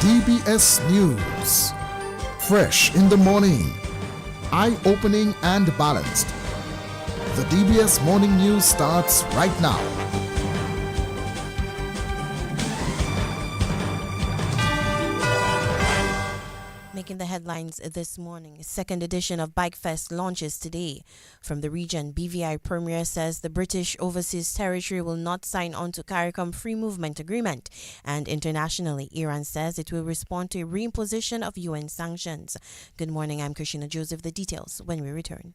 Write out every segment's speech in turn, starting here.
DBS News. Fresh in the morning. Eye-opening and balanced. The DBS Morning News starts right now. Making the headlines this morning, second edition of Bike Fest launches today. From the region, BVI Premier says the British Overseas Territory will not sign on to CARICOM Free Movement Agreement. And internationally, Iran says it will respond to a reimposition of UN sanctions. Good morning, I'm Christina Joseph. The details when we return.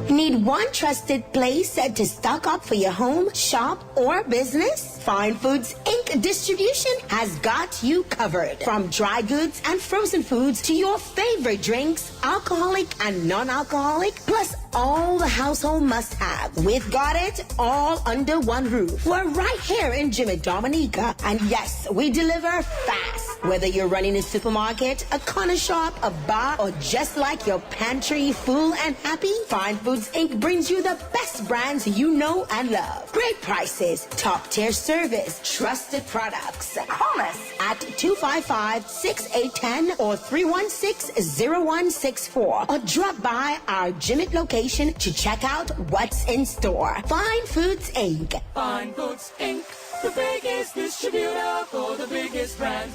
Need one trusted place to stock up for your home, shop, or business? Fine Foods Inc. Distribution has got you covered. From dry goods and frozen foods to your favorite drinks, alcoholic and non-alcoholic, plus all the household must-have. We've got it all under one roof. We're right here in Jimmy Dominica. And yes, we deliver fast. Whether you're running a supermarket, a corner shop, a bar, or just like your pantry full and happy, Fine Foods Inc. brings you the best brands you know and love. Great prices, top-tier service, trusted products. Call us at 255-6810 or 316-0164 or drop by our Jimmy location to check out what's in store. Fine Foods Inc. Fine Foods Inc. The biggest distributor for the biggest brand.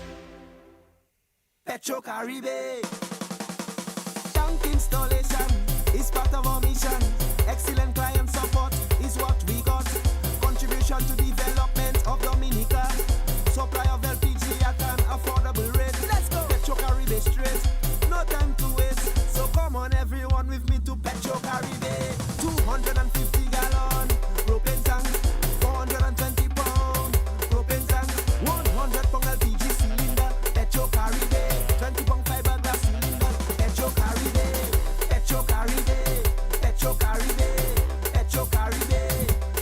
Petro Caribe. Tank installation is part of our mission. Excellent client support is what we got. Contribution to development of Dominica. Supply of LPG at an affordable rate. Let's go. Petro Caribe straight. No time to waste. So come on everyone with me to Petro Caribe. 250 gallon propane tank. 420 pound propane tank. 100 pound LPG cylinder. Petro Caribe. 20 pound fiberglass cylinder. Petro Caribe. Petro Caribe. Petro Caribe. Petro Caribe.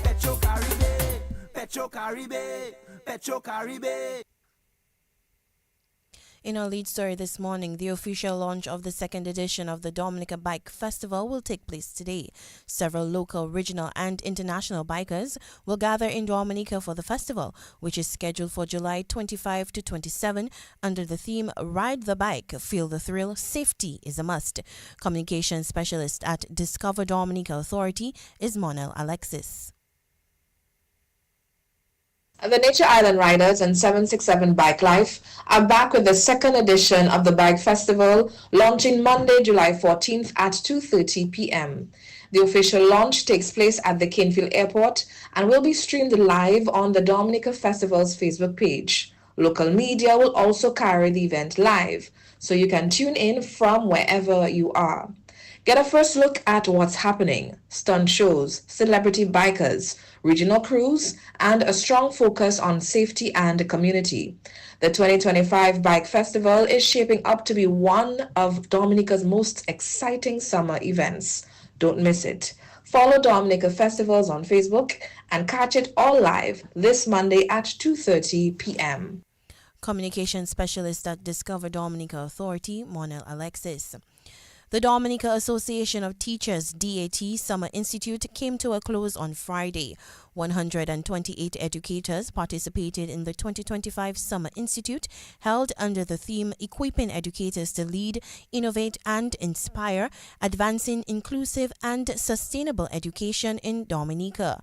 Petro Caribe. Petro Caribe. Petro Caribe. In our lead story this morning, the official launch of the second edition of the Dominica Bike Festival will take place today. Several local, regional, and international bikers will gather in Dominica for the festival, which is scheduled for July 25 to 27 under the theme Ride the Bike, Feel the Thrill, Safety is a Must. Communication specialist at Discover Dominica Authority is Monel Alexis. The Nature Island Riders and 767 Bike Life are back with the second edition of the Bike Festival, launching Monday, July 14th at 2:30 p.m. The official launch takes place at the Canefield Airport and will be streamed live on the Dominica Festival's Facebook page. Local media will also carry the event live, so you can tune in from wherever you are. Get a first look at what's happening: stunt shows, celebrity bikers, regional crews, and a strong focus on safety and community. The 2025 Bike Festival is shaping up to be one of Dominica's most exciting summer events. Don't miss it. Follow Dominica Festivals on Facebook and catch it all live this Monday at 2:30 p.m. Communication specialist at Discover Dominica Authority, Monel Alexis. The Dominica Association of Teachers DAT Summer Institute came to a close on Friday. 128 educators participated in the 2025 Summer Institute, held under the theme Equipping Educators to Lead, Innovate and Inspire, Advancing Inclusive and Sustainable Education in Dominica.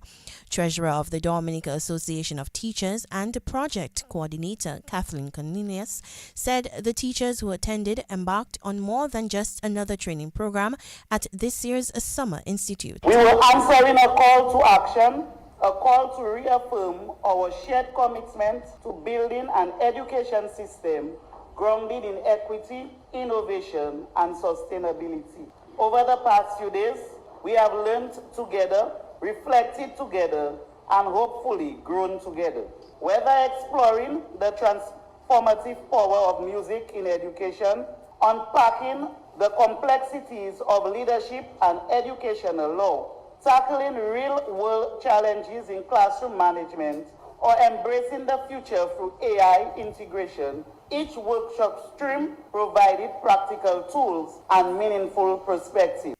Treasurer of the Dominica Association of Teachers and Project Coordinator Kathleen Cornelius said the teachers who attended embarked on more than just another training program at this year's Summer Institute. We will answer in a call to action, a call to reaffirm our shared commitment to building an education system grounded in equity, innovation, and sustainability. Over the past few days, we have learned together, reflected together, and hopefully grown together. Whether exploring the transformative power of music in education, unpacking the complexities of leadership and educational law, tackling real-world challenges in classroom management, or embracing the future through AI integration, each workshop stream provided practical tools and meaningful perspectives.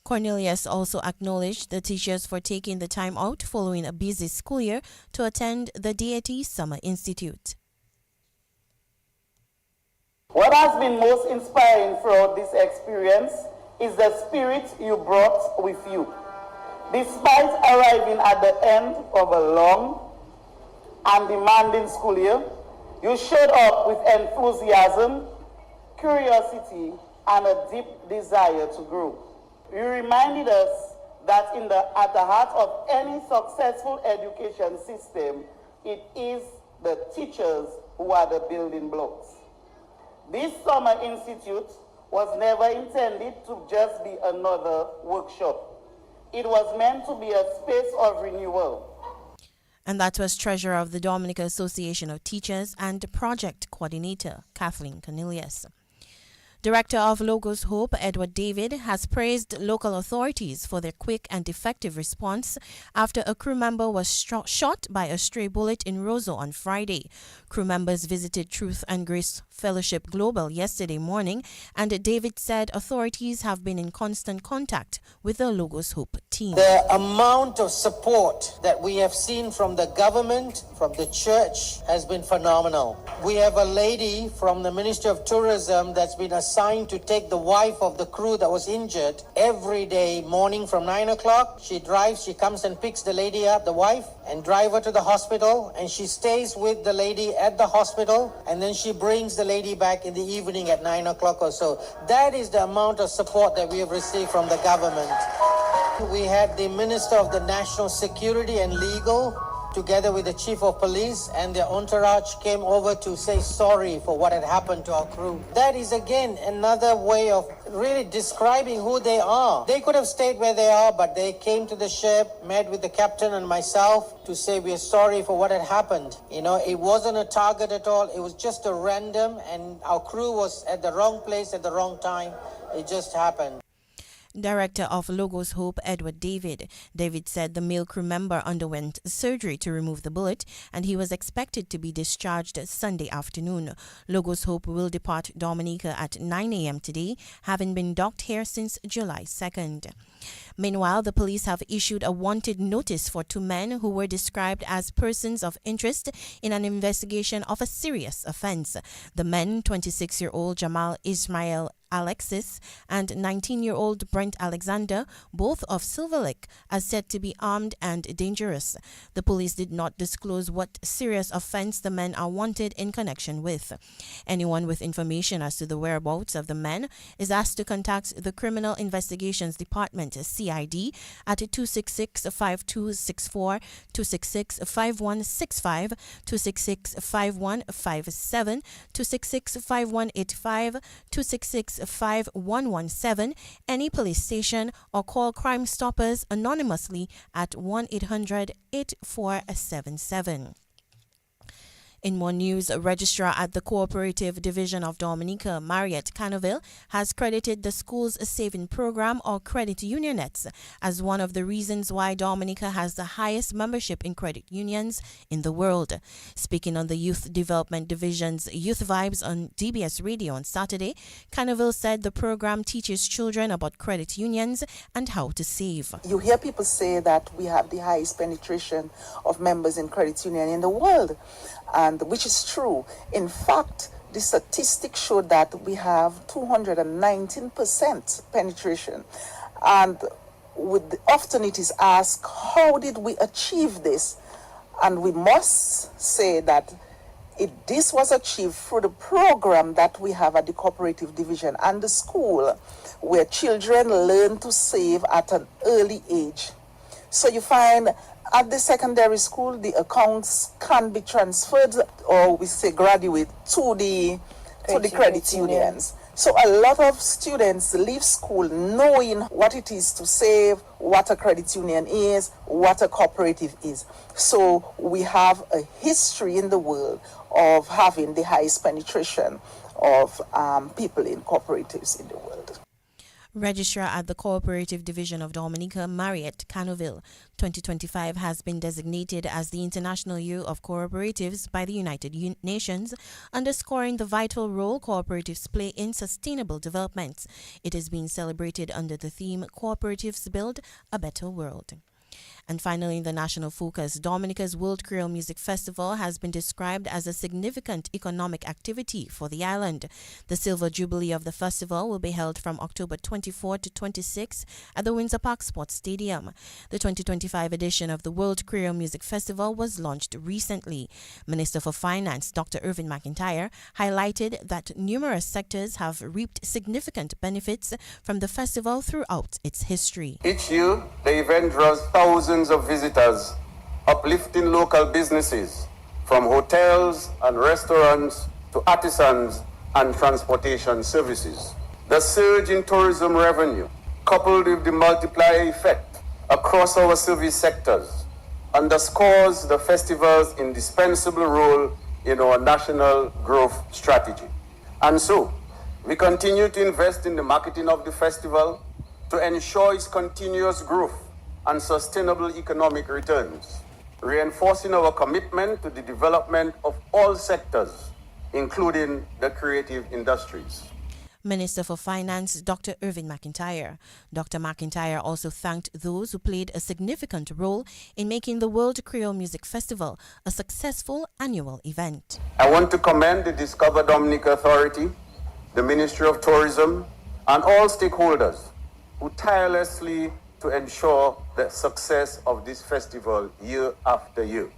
Cornelius also acknowledged the teachers for taking the time out following a busy school year to attend the DAT Summer Institute. What has been most inspiring throughout this experience is the spirit you brought with you. Despite arriving at the end of a long and demanding school year, you showed up with enthusiasm, curiosity, and a deep desire to grow. You reminded us that at the heart of any successful education system, it is the teachers who are the building blocks. This summer institute was never intended to just be another workshop. It was meant to be a space of renewal. And that was Treasurer of the Dominica Association of Teachers and Project Coordinator, Kathleen Cornelius. Director of Logos Hope, Edward David, has praised local authorities for their quick and effective response after a crew member was shot by a stray bullet in Roseau on Friday. Crew members visited Truth and Grace Fellowship Global yesterday morning, and David said authorities have been in constant contact with the Logos Hope team. The amount of support that we have seen from the government, from the church, has been phenomenal. We have a lady from the Ministry of Tourism that's been assigned to take the wife of the crew that was injured every day morning from 9 o'clock. She drives, she comes and picks the lady up, the wife, and drive her to the hospital, and she stays with the lady at the hospital, and then she brings the lady back in the evening at 9 o'clock or so. That is the amount of support that we have received from the government. We had the Minister of the National Security and Legal, together with the Chief of Police and their entourage, came over to say sorry for what had happened to our crew. That is again another way of really describing who they are. They could have stayed where they are, but they came to the ship, met with the captain and myself to say we are sorry for what had happened. You know, it wasn't a target at all. It was just a random, and our crew was at the wrong place at the wrong time. It just happened. Director of Logos Hope, Edward David. David said the male crew member underwent surgery to remove the bullet, and he was expected to be discharged Sunday afternoon. Logos Hope will depart Dominica at 9 a.m. today, having been docked here since July 2nd. Meanwhile, the police have issued a wanted notice for two men who were described as persons of interest in an investigation of a serious offense. The men, 26-year-old Jamal Ismail Alexis and 19-year-old Brent Alexander, both of Silver Lake, are said to be armed and dangerous. The police did not disclose what serious offense the men are wanted in connection with. Anyone with information as to the whereabouts of the men is asked to contact the Criminal Investigations Department, CID, at 266-5264, 266-5165, 266-5157, 266-5185, 266-5117, any police station, or call Crime Stoppers anonymously at 1-800-8477. In more news, a registrar at the Cooperative Division of Dominica, Mariette Canoville, has credited the school's saving program, or credit unionettes, as one of the reasons why Dominica has the highest membership in credit unions in the world. Speaking on the Youth Development Division's Youth Vibes on DBS Radio on Saturday, Canoville said the program teaches children about credit unions and how to save. You hear people say that we have the highest penetration of members in credit union in the world, and which is true. In fact, the statistics show that we have 219% penetration. And often it is asked, how did we achieve this? And we must say that this was achieved through the program that we have at the Cooperative Division and the school, where children learn to save at an early age. So you find at the secondary school, the accounts can be transferred, or we say graduate, to the credit unions. So a lot of students leave school knowing what it is to save, what a credit union is, what a cooperative is. So we have a history in the world of having the highest penetration of people in cooperatives in the world. Registrar at the Cooperative Division of Dominica, Mariette Canoville. 2025 has been designated as the International Year of Cooperatives by the United Nations, underscoring the vital role cooperatives play in sustainable development. It is being celebrated under the theme Cooperatives Build a Better World. And finally, in the national focus, Dominica's World Creole Music Festival has been described as a significant economic activity for the island. The Silver Jubilee of the festival will be held from October 24 to 26 at the Windsor Park Sports Stadium. The 2025 edition of the World Creole Music Festival was launched recently. Minister for Finance, Dr. Irvin McIntyre, highlighted that numerous sectors have reaped significant benefits from the festival throughout its history. Each year, the event draws thousands of visitors, uplifting local businesses from hotels and restaurants to artisans and transportation services. The surge in tourism revenue, coupled with the multiplier effect across our service sectors, underscores the festival's indispensable role in our national growth strategy. And so, we continue to invest in the marketing of the festival to ensure its continuous growth and sustainable economic returns, reinforcing our commitment to the development of all sectors, including the creative industries. Minister for Finance, Dr. Irvin McIntyre. Dr. McIntyre also thanked those who played a significant role in making the World Creole Music Festival a successful annual event. I want to commend the Discover Dominica Authority, the Ministry of Tourism, and all stakeholders who tirelessly to ensure the success of this festival year after year.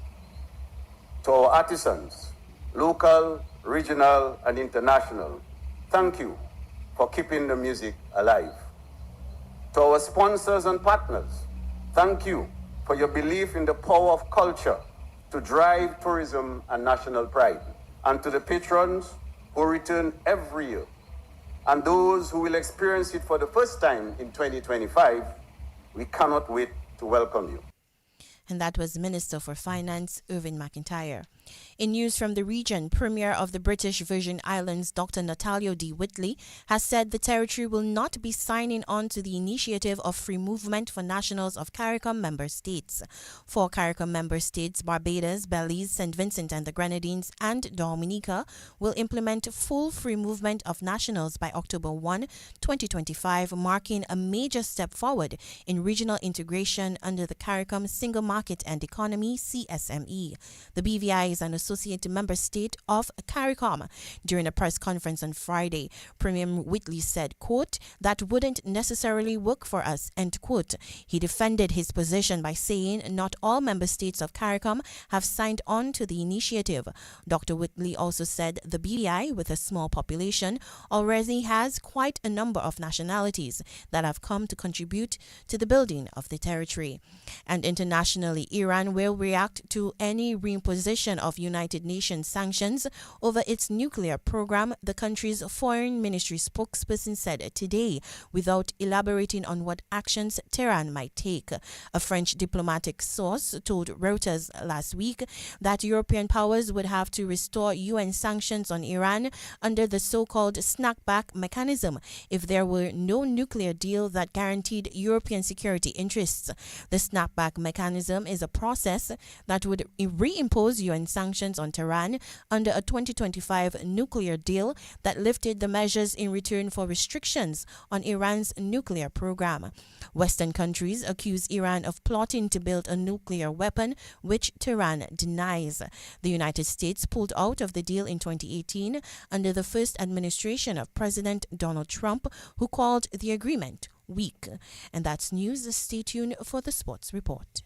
To our artisans, local, regional, and international, thank you for keeping the music alive. To our sponsors and partners, thank you for your belief in the power of culture to drive tourism and national pride. And to the patrons who return every year, and those who will experience it for the first time in 2025, we cannot wait to welcome you. And that was Minister for Finance, Irvin McIntyre. In news from the region, Premier of the British Virgin Islands, Dr. Natalio D. Whitley, has said the territory will not be signing on to the initiative of free movement for nationals of CARICOM member states. 4 CARICOM member states, Barbados, Belize, St. Vincent and the Grenadines, and Dominica, will implement full free movement of nationals by October 1, 2025, marking a major step forward in regional integration under the CARICOM Single Market and Economy (CSME). The BVI is an associate member state of CARICOM. During a press conference on Friday, Premier Whitley said, quote, "that wouldn't necessarily work for us," end quote. He defended his position by saying not all member states of CARICOM have signed on to the initiative. Dr. Whitley also said the BVI, with a small population, already has quite a number of nationalities that have come to contribute to the building of the territory. And internationally, Iran will react to any reimposition of United Nations sanctions over its nuclear program, the country's foreign ministry spokesperson said today, without elaborating on what actions Tehran might take. A French diplomatic source told Reuters last week that European powers would have to restore UN sanctions on Iran under the so-called snapback mechanism if there were no nuclear deal that guaranteed European security interests. The snapback mechanism is a process that would reimpose UN sanctions on Tehran under a 2025 nuclear deal that lifted the measures in return for restrictions on Iran's nuclear program. Western countries accuse Iran of plotting to build a nuclear weapon, which Tehran denies. The United States pulled out of the deal in 2018 under the first administration of President Donald Trump, who called the agreement weak. And that's news. Stay tuned for the sports report.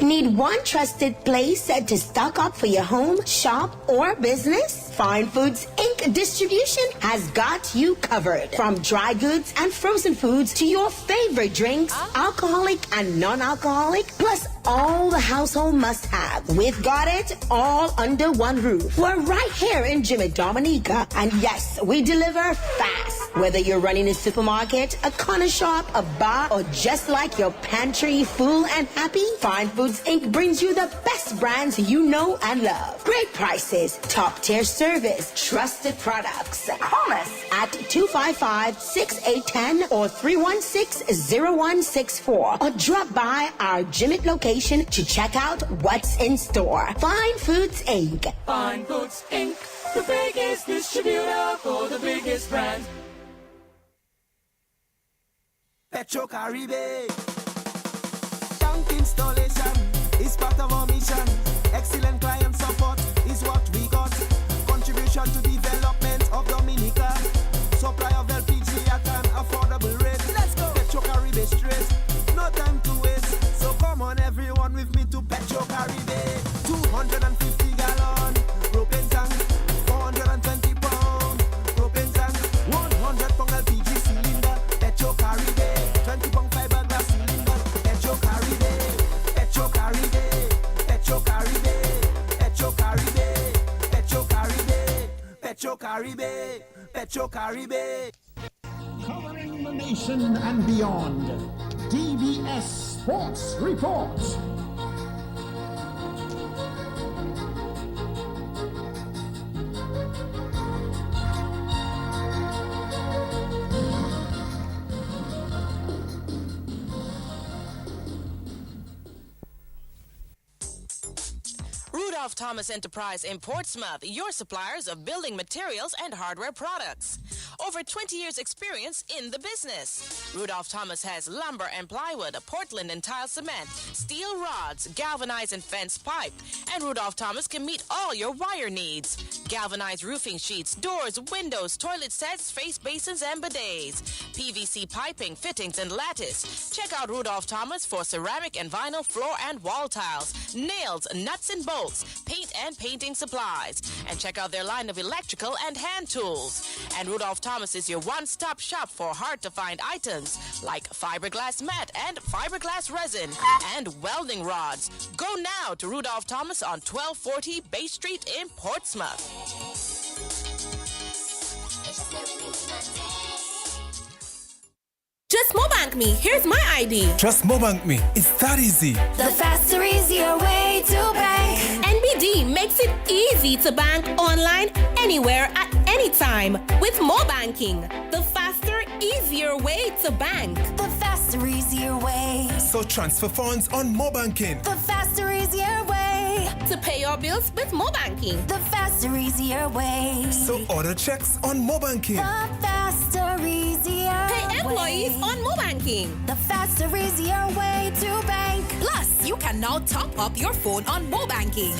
Need one trusted place to stock up for your home, shop, or business? Fine Foods Inc. Distribution has got you covered. From dry goods and frozen foods to your favorite drinks, alcoholic and non-alcoholic, plus all the household must-have. We've got it all under one roof. We're right here in Jimmy Dominica. And yes, we deliver fast. Whether you're running a supermarket, a corner shop, a bar, or just like your pantry full and happy, Fine Foods Inc. brings you the best brands you know and love. Great prices, top-tier service, trusted products. Call us at 255-6810 or 316-0164 or drop by our Jimmitt location to check out what's in store. Fine Foods Inc. Fine Foods Inc., the biggest distributor for the biggest brand. Petro Caribe. installation is part of our mission. Excellent client support is what we got. Contribution to development of Dominica. Supply of LPG at an affordable rate. Let's go. Petro-Caribe straight. No time to waste. So come on everyone with me to Petro-Caribe. 250 gallon propane tank. 420 pound propane tank. 100 pound LPG cylinder. Petro-Caribe. 20 pound fiberglass cylinder. Petro-Caribe. Petro-Caribe. Petro-Caribe. Petro-Caribe. Petro-Caribe. Petro-Caribe. Petro-Caribe. Covering the nation and beyond. DBS Sports Report. Rudolph Thomas Enterprise in Portsmouth, your suppliers of building materials and hardware products. Over 20 years experience in the business. Rudolph Thomas has lumber and plywood, Portland and tile cement, steel rods, galvanized and fence pipe. And Rudolph Thomas can meet all your wire needs. Galvanized roofing sheets, doors, windows, toilet sets, face basins and bidets. PVC piping, fittings and lattice. Check out Rudolph Thomas for ceramic and vinyl floor and wall tiles, nails, nuts and bolts, paint and painting supplies. And check out their line of electrical and hand tools. And Rudolph Thomas is your one-stop shop for hard-to-find items like fiberglass mat and fiberglass resin and welding rods. Go now to Rudolph Thomas on 1240 Bay Street in Portsmouth. Just Mobank me. Here's my ID. Just Mobank me. It's that easy. The faster, easier way to bank. NBD makes it easy to bank online, anywhere, at any time with Mobanking. The faster, easier way to bank. The faster, easier way. So transfer funds on Mobanking. The faster, easier way. To pay your bills with Mobanking. The faster, easier way. So order checks on Mobanking. The faster, easier Pay employees way. on Mobanking. The faster, easier way to bank. Plus, you can now top up your phone on Mobanking.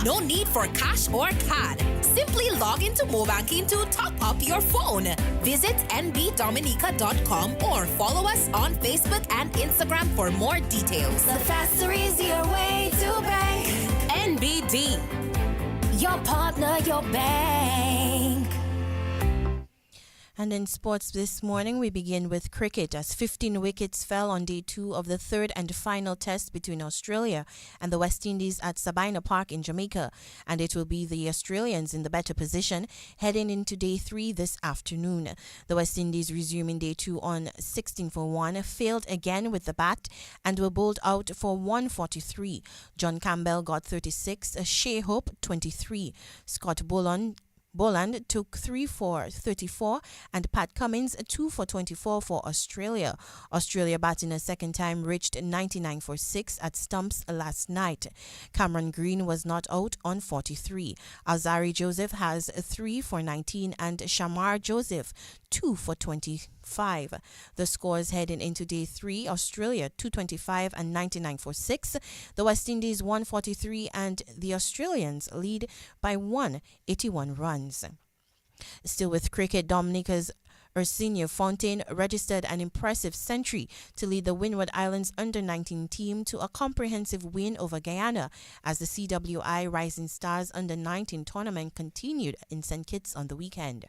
No need for cash or card. Simply log into Mobanking to top up your phone. Visit nbdominica.com or follow us on Facebook and Instagram for more details. The faster, easier way to bank. NBD. Your partner, your bank. And in sports this morning, we begin with cricket as 15 wickets fell on day 2 of the third and final test between Australia and the West Indies at Sabina Park in Jamaica. And it will be the Australians in the better position heading into day 3 this afternoon. The West Indies resuming day 2 on 16 for 1 failed again with the bat and were bowled out for 143. John Campbell got 36, Shea Hope 23, Scott Boland took 3 for 34 and Pat Cummins 2 for 24 for Australia. Australia batting a second time reached 99 for 6 at stumps last night. Cameron Green was not out on 43. Alzari Joseph has 3 for 19 and Shamar Joseph 2 for 25. The scores heading into day 3, Australia 225 and 99 for 6. The West Indies 143 and the Australians lead by 181 runs. Still with cricket, Dominica's Arsenio Fontaine registered an impressive century to lead the Windward Islands under-19 team to a comprehensive win over Guyana as the CWI Rising Stars under-19 tournament continued in St. Kitts on the weekend.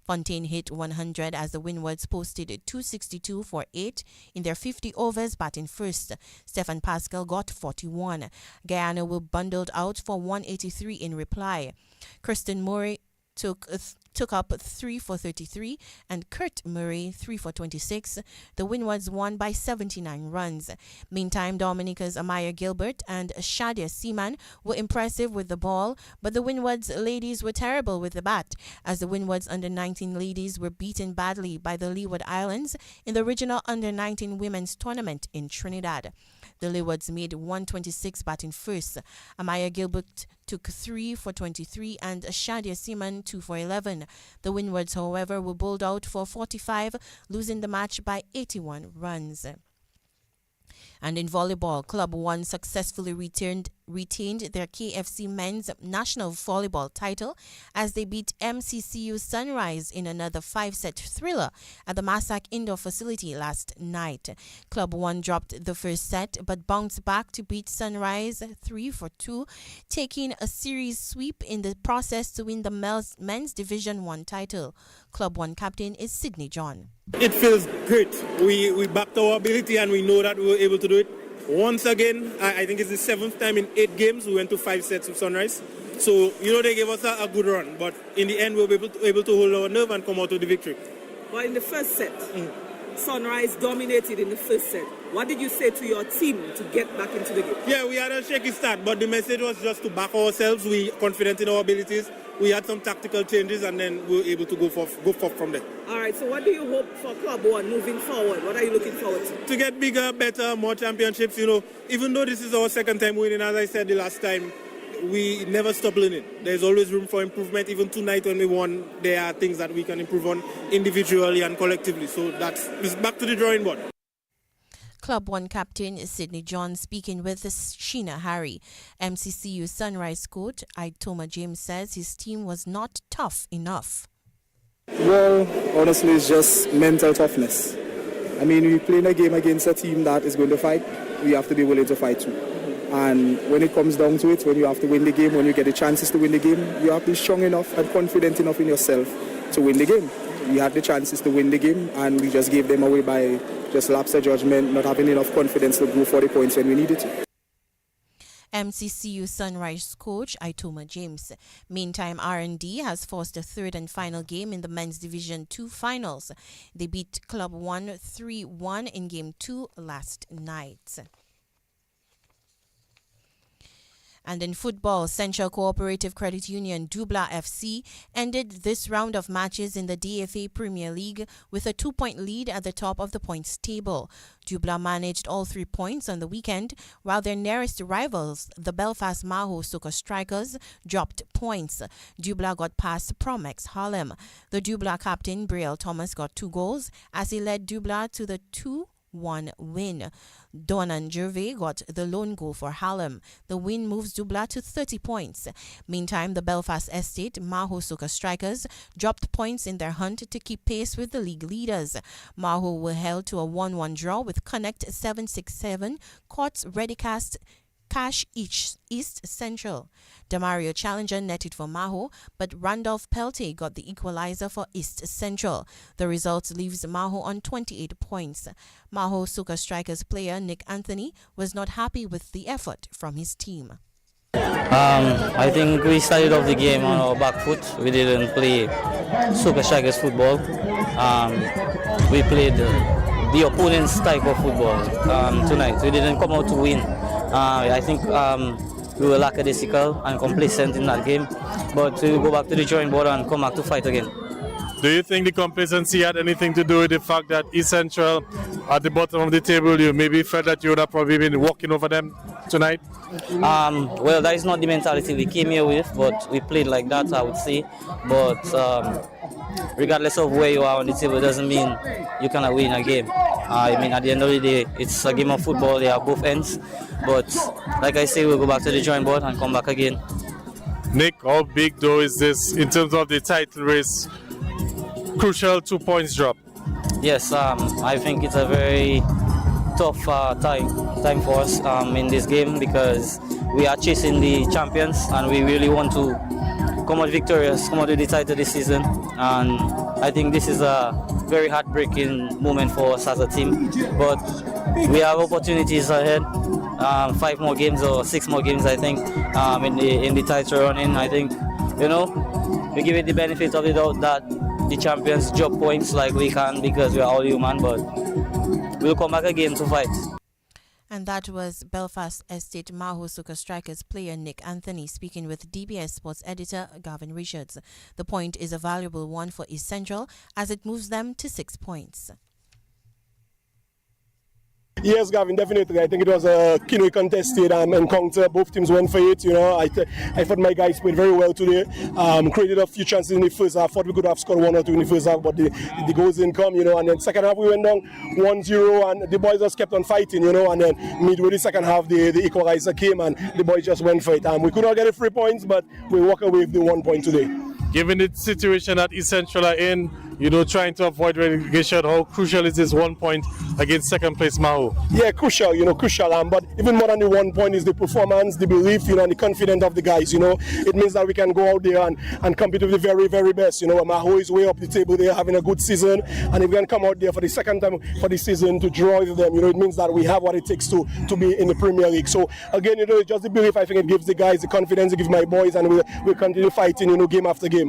Fontaine hit 100 as the Windwards posted 262 for 8 in their 50 overs batting first. Stefan Pascal got 41. Guyana were bundled out for 183 in reply. Kristen Murray took up 3 for 33 and Kurt Murray 3 for 26. The Windwards won by 79 runs. Meantime, Dominica's Amaya Gilbert and Shadia Seaman were impressive with the ball, but the Windwards ladies were terrible with the bat as the Windwards under-19 ladies were beaten badly by the Leeward Islands in the regional under-19 women's tournament in Trinidad. The Leewards made 126 batting first. Amaya Gilbert took 3 for 23 and Shadia Seaman 2 for 11. The Windwards, however, were bowled out for 45, losing the match by 81 runs. And in volleyball, Club 1 successfully retained their KFC men's national volleyball title as they beat MCCU Sunrise in another 5-set thriller at the Massac Indoor Facility last night. Club 1 dropped the first set but bounced back to beat Sunrise 3-2, taking a series sweep in the process to win the men's Division 1 title. Club 1 captain is Sidney John. It feels great. We backed our ability and we know that we were able to do it. Once again, I think it's the 7th time in 8 games we went to 5 sets with Sunrise. So, they gave us a good run. But in the end, we were able to hold our nerve and come out with the victory. Well, in the first set, Sunrise dominated in the first set. What did you say to your team to get back into the game? Yeah, we had a shaky start, but the message was just to back ourselves. We are confident in our abilities. We had some tactical changes, and then we were able to go forth from there. All right, so what do you hope for Club 1 moving forward? What are you looking forward to? To get bigger, better, more championships. Even though this is our second time winning, as I said the last time, we never stop learning. There's always room for improvement. Even tonight when we won, there are things that we can improve on individually and collectively. So it's back to the drawing board. Club 1 captain Sidney John speaking with Sheena Harry. MCCU Sunrise coach Itoma James says his team was not tough enough. Well, honestly, it's just mental toughness. I mean, we're playing a game against a team that is going to fight. We have to be willing to fight too. And when it comes down to it, when you have to win the game, when you get the chances to win the game, you have to be strong enough and confident enough in yourself to win the game. We had the chances to win the game, and we just gave them away by just lapse of judgment, not having enough confidence to go for the points when we needed to. MCCU Sunrise coach Itoma James. Meantime, R&D has forced a third and final game in the men's Division 2 finals. They beat Club 1 3-1 in Game 2 last night. And in football, Central Cooperative Credit Union Dubla FC ended this round of matches in the DFA Premier League with a 2-point lead at the top of the points table. Dubla managed all 3 points on the weekend, while their nearest rivals, the Belfast Maho Soccer Strikers, dropped points. Dubla got past Promex Harlem. The Dubla captain, Brielle Thomas, got 2 goals as he led Dubla to the 2-1 win. Donan Gervais got the lone goal for Harlem. The win moves Dubla to 30 points. Meantime, the Belfast Estate Maho Soccer Strikers dropped points in their hunt to keep pace with the league leaders. Maho were held to a 1-1 draw with Connect 767, Courts Redicast Cash East Central. Damario Challenger netted for Maho, but Randolph Pelte got the equalizer for East Central. The result leaves Maho on 28 points. Maho Soccer Strikers player Nick Anthony was not happy with the effort from his team. I think we started off the game on our back foot. We didn't play Soccer Strikers football. We played the opponent's type of football tonight. We didn't come out to win. I think we were lackadaisical and complacent in that game, but we'll go back to the drawing board and come back to fight again. Do you think the complacency had anything to do with the fact that East Central at the bottom of the table, you maybe felt that you would have probably been walking over them tonight? Well, that is not the mentality we came here with, but we played like that, I would say. But regardless of where you are on the table, doesn't mean you cannot win a game. I mean, at the end of the day, it's a game of football. They are both ends. But like I say, we'll go back to the drawing board and come back again. Nick, how big though is this in terms of the title race? Crucial 2 points drop. Yes, I think it's a very tough time for us in this game because we are chasing the champions and we really want to come out victorious, come out with the title this season. And I think this is a very heartbreaking moment for us as a team. But we have opportunities ahead. 5 more games or 6 more games, I think, in the title running. I think, we give it the benefit of the doubt that the champions drop points like we can because we are all human, but we'll come back again to fight. And that was Belfast Estate Maho Soccer Strikers player Nick Anthony speaking with DBS sports editor Gavin Richards. The point is a valuable one for East Central as it moves them to 6 points. Yes, Gavin, definitely. I think it was a keenly contested encounter. Both teams went for it. I thought my guys played very well today. Created a few chances in the first half. Thought we could have scored 1 or 2 in the first half, but the goals didn't come. And then second half we went down 1-0, and the boys just kept on fighting. And then midway the second half the equalizer came, and the boys just went for it. We could not get the 3 points, but we walk away with the 1 point today. Given the situation that East Central are in, trying to avoid relegation, how crucial is this 1 point against second place Maho? Yeah, crucial, crucial. But even more than the 1 point is the performance, the belief, and the confidence of the guys. It means that we can go out there and compete with the very, very best. Maho is way up the table there, having a good season, and if we can come out there for the second time for the season to draw with them, it means that we have what it takes to be in the Premier League. So again, it's just the belief. I think it gives the guys the confidence, it gives my boys, and we'll continue fighting, game after game.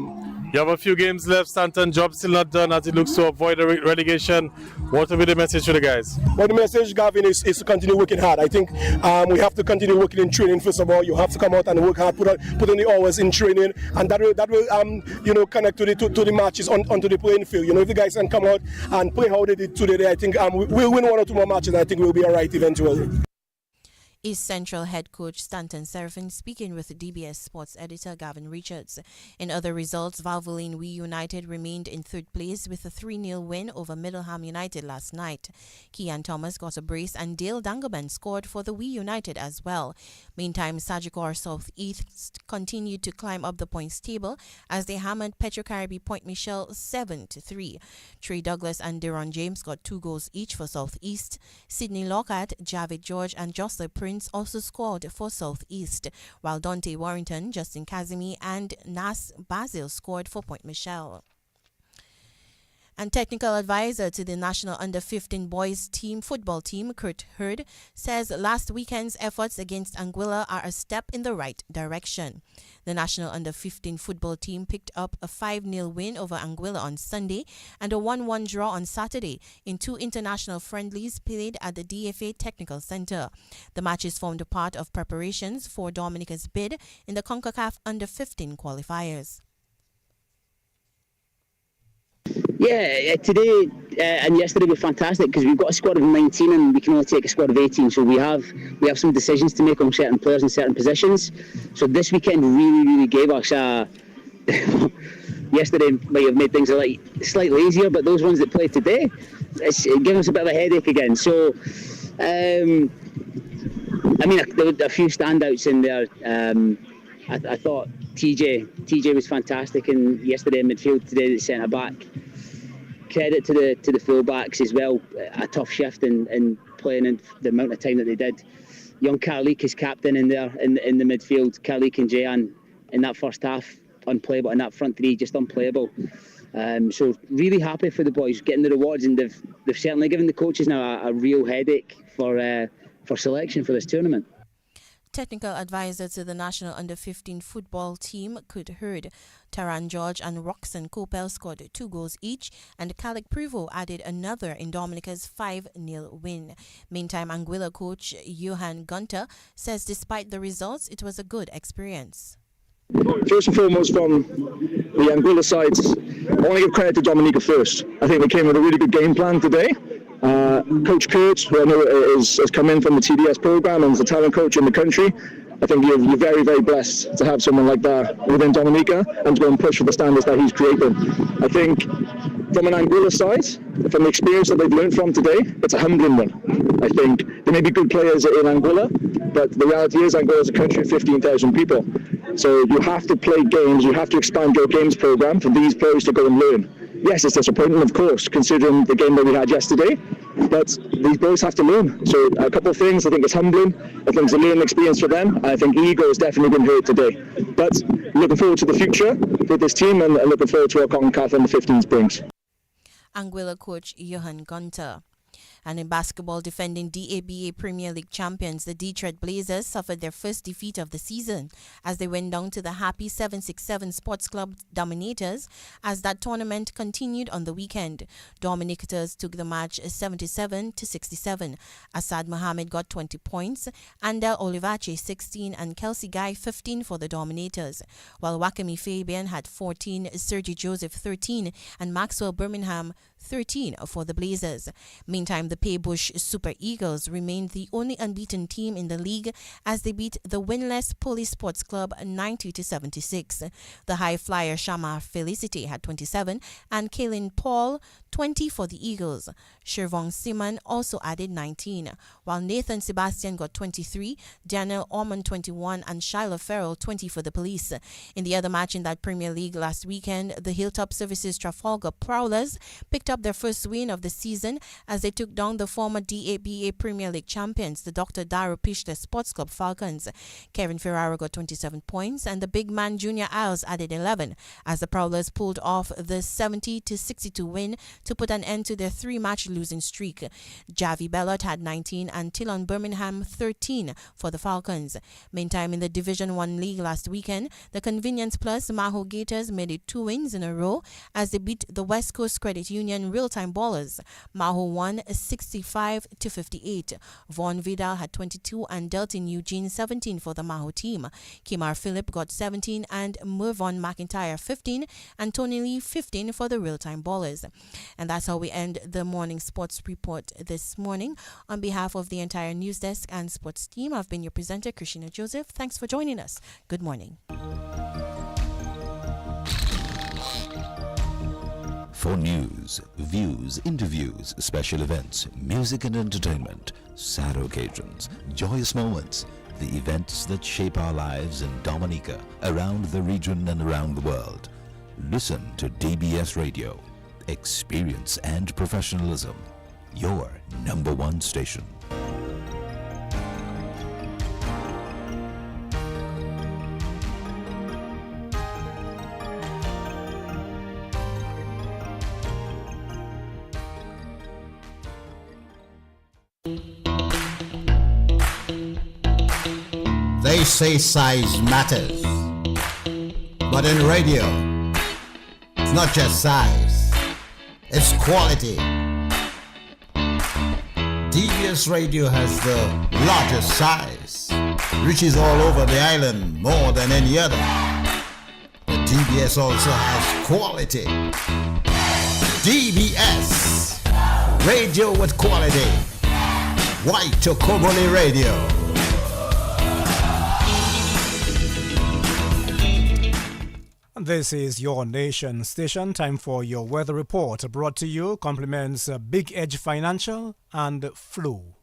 You have a few games left, Stanton. Job still not done as it looks to avoid a relegation. What will be the message to the guys? Well, the message, Gavin, is to continue working hard. I think we have to continue working in training. First of all, you have to come out and work hard, put in the hours in training, and that will connect to the matches onto the playing field. If the guys can come out and play how they did today, I think we'll win 1 or 2 more matches. And I think we'll be all right eventually. East Central head coach Stanton Serafin speaking with DBS sports editor Gavin Richards. In other results, Valvoline We United remained in third place with a 3-0 win over Middleham United last night. Kian Thomas got a brace and Dale Dangoban scored for the We United as well. Meantime, Sagicor South East continued to climb up the points table as they hammered Petrocaribe Point Michelle 7-3. Trey Douglas and Deron James got 2 goals each for South East. Sydney Lockhart, Javid George and Jocelyn Prince also scored for South East, while Dante Warrington, Justin Kazimi and Nas Basil scored for Point Michelle. And technical advisor to the National Under-15 boys football team, Kurt Hurd, says last weekend's efforts against Anguilla are a step in the right direction. The National Under-15 football team picked up a 5-0 win over Anguilla on Sunday and a 1-1 draw on Saturday in 2 international friendlies played at the DFA Technical Center. The matches formed a part of preparations for Dominica's bid in the CONCACAF Under-15 qualifiers. Yeah, today and yesterday were fantastic because we've got a squad of 19 and we can only take a squad of 18. So we have some decisions to make on certain players in certain positions. So this weekend really gave us yesterday might have made things slightly easier, but those ones that played today, it gave us a bit of a headache again. So there were a few standouts in there. I thought TJ was fantastic, and yesterday in midfield, today at centre back. Credit to the full-backs as well. A tough shift in playing in the amount of time that they did. Young Karlik is captain in there in the midfield. Karlik and Jayan in that first half unplayable, and that front three just unplayable. So really happy for the boys getting the rewards, and they've certainly given the coaches now a real headache for selection for this tournament. Technical advisor to the National Under-15 football team, Kurt Hurd, Taran George and Roxanne Copel scored 2 goals each, and Calic Prevo added another in Dominica's 5-0 win. Meantime, Anguilla coach Johan Gunter says despite the results, it was a good experience. First and foremost, from the Anguilla side, I want to give credit to Dominica first. I think they came with a really good game plan today. Coach Kurt, who I know has come in from the TDS program and is a talent coach in the country, I think you're very, very blessed to have someone like that within Dominica and to go and push for the standards that he's created. I think from an Anguilla side, from the experience that they've learned from today, it's a humbling one. I think there may be good players in Anguilla, but the reality is Anguilla is a country of 15,000 people. So you have to play games, you have to expand your games program for these players to go and learn. Yes, it's disappointing, of course, considering the game that we had yesterday, but these boys have to learn. So a couple of things, I think it's humbling, I think it's a learning experience for them, I think ego has definitely been hurt today. But looking forward to the future with this team and looking forward to what CONCACAF Under-15 brings. Anguilla coach Johan Gunter. And in basketball, defending DABA Premier League champions, the Detroit Blazers suffered their first defeat of the season as they went down to the happy 767 Sports Club Dominators as that tournament continued on the weekend. Dominators took the match 77-67. Asad Mohammed got 20 points, Andel Olivache 16 and Kelsey Guy 15 for the Dominators, while Wakami Fabian had 14, Sergi Joseph 13 and Maxwell Birmingham 13 for the Blazers. Meantime, the The Paybush Super Eagles remained the only unbeaten team in the league as they beat the winless Police Sports Club 90-76. The high flyer Shama Felicity had 27 and Kaylin Paul 20 for the Eagles. Shervong Simon also added 19, while Nathan Sebastian got 23, Daniel Ormond 21 and Shiloh Farrell 20 for the Police. In the other match in that Premier League last weekend, the Hilltop Services Trafalgar Prowlers picked up their first win of the season as they took down the former DABA Premier League champions, the Dr. Daro Pishta Sports Club Falcons. Kevin Ferraro got 27 points and the big man Junior Isles added 11 as the Prowlers pulled off the 70-62 win to put an end to their 3-match losing streak. Javi Bellot had 19 and Tillon Birmingham 13 for the Falcons. Meantime, in the Division 1 League last weekend, the Convenience Plus Maho Gators made it 2 wins in a row as they beat the West Coast Credit Union Real-Time Ballers. Maho won 65-58. Vaughn Vidal had 22 and Delton Eugene 17 for the Maho team. Kimar Phillip got 17 and Mervon McIntyre 15 and Tony Lee 15 for the Real-Time Ballers. And that's how we end the morning sports report this morning. On behalf of the entire news desk and sports team, I've been your presenter, Christina Joseph. Thanks for joining us. Good morning. For news, views, interviews, special events, music and entertainment, sad occasions, joyous moments, the events that shape our lives in Dominica, around the region and around the world. Listen to DBS Radio. Experience and professionalism. Your #1 station. They say size matters, but in radio, it's not just size, it's quality. DBS Radio has the largest size, reaches all over the island more than any other. But DBS also has quality. DBS, radio with quality. White Tokobole Radio. This is your nation station. Time for your weather report, brought to you compliments Big Edge Financial and Flu.